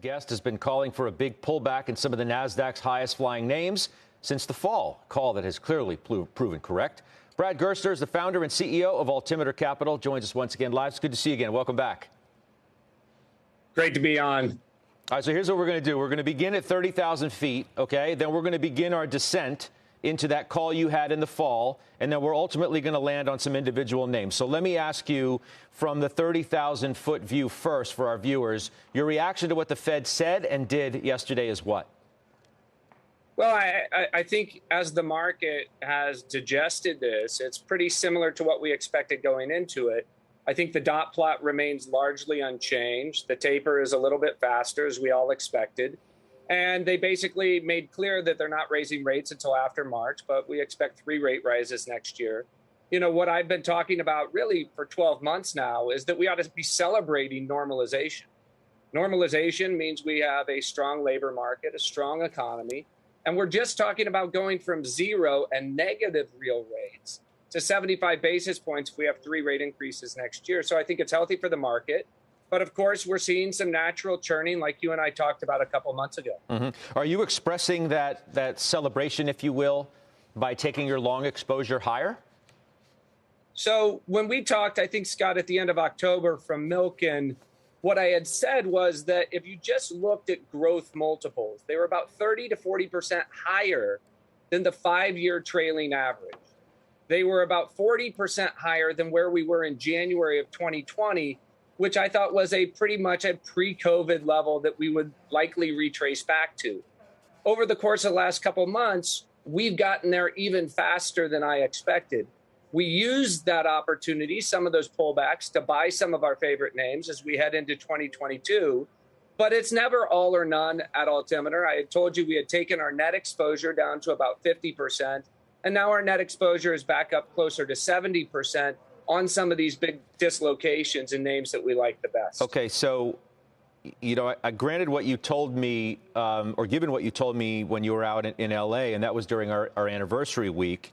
Guest has been calling for a big pullback in some of the Nasdaq's highest flying names since the fall, a call that has clearly proven correct. Brad Gerstner is the founder and CEO of Altimeter Capital, joins us once again live. It's good to see you again. Welcome back. Great to be on. All right, so here's what we're going to do. We're going to begin at 30,000 feet, okay? Then we're going to begin our descent into that call you had in the fall, and then we're ultimately going to land on some individual names. So let me ask you from the 30,000-foot view first for our viewers, your reaction to what the Fed said and did yesterday is what? Well, I think as the market has digested this, it's pretty similar to what we expected going into it. I think the dot plot remains largely unchanged. The taper is a little bit faster, as we all expected. And they basically made clear that they're not raising rates until after March, but we expect 3 rate rises next year. You know, what I've been talking about really for 12 months now is that we ought to be celebrating normalization. Normalization means we have a strong labor market, a strong economy, and we're just talking about going from 0 and negative real rates to 75 basis points if we have 3 rate increases next year. So I think it's healthy for the market. But of course, we're seeing some natural churning like you and I talked about a couple months ago. Are you expressing that celebration, if you will, by taking your long exposure higher? So when we talked, I think, Scott, at the end of October from Milken, what I had said was that if you just looked at growth multiples, they were about 30 to 40% higher than the 5-year trailing average. They were about 40% higher than where we were in January of 2020, which I thought was a pretty much a pre-COVID level that we would likely retrace back to. Over the course of the last couple of months, we've gotten there even faster than I expected. We used that opportunity, some of those pullbacks, to buy some of our favorite names as we head into 2022. But it's never all or none at Altimeter. I had told you we had taken our net exposure down to about 50%, and now our net exposure is back up closer to 70%. On some of these big dislocations and names that we like the best. Okay, so, you know, I granted what you told me, or given what you told me when you were out in L.A., and that was during our anniversary week.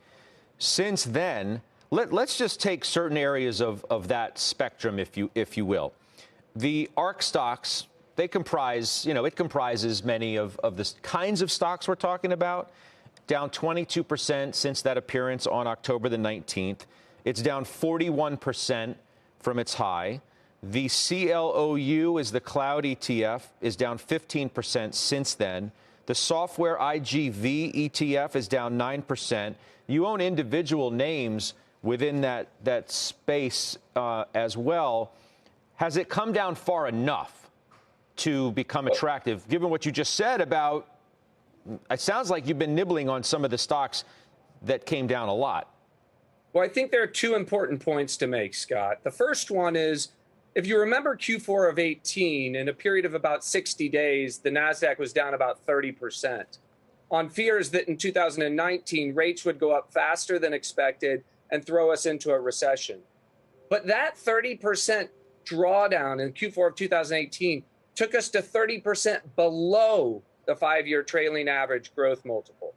Since then, let's just take certain areas of that spectrum, if you will. The ARK stocks, they comprise, it comprises many of the kinds of stocks we're talking about, down 22% since that appearance on October the 19th. It's down 41% from its high. The CLOU is the cloud ETF, is down 15% since then. The software IGV ETF is down 9%. You own individual names within that space as well. Has it come down far enough to become attractive, given what you just said about, it sounds like you've been nibbling on some of the stocks that came down a lot? Well, I think there are 2 important points to make, Scott. The first one is, if you remember Q4 of 18, in a period of about 60 days, the NASDAQ was down about 30% on fears that in 2019, rates would go up faster than expected and throw us into a recession. But that 30% drawdown in Q4 of 2018 took us to 30% below the 5-year trailing average growth multiple.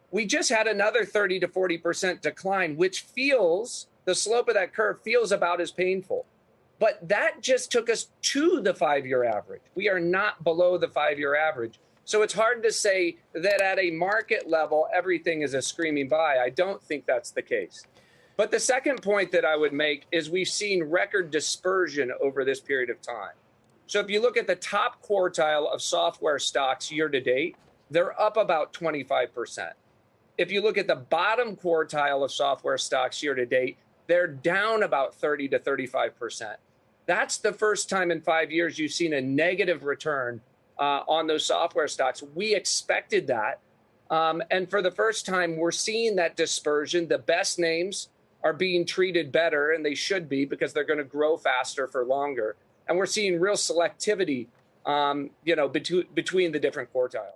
We just had another 30 to 40% decline, which feels, the slope of that curve feels about as painful. But that just took us to the 5-year average. We are not below the 5-year average. So it's hard to say that at a market level, everything is a screaming buy. I don't think that's the case. But the second point that I would make is we've seen record dispersion over this period of time. So if you look at the top quartile of software stocks year to date, they're up about 25%. If you look at the bottom quartile of software stocks year to date, they're down about 30 to 35%. That's the first time in 5 years you've seen a negative return on those software stocks. We expected that. And for the first time, we're seeing that dispersion. The best names are being treated better, and they should be because they're going to grow faster for longer. And we're seeing real selectivity, between the different quartiles.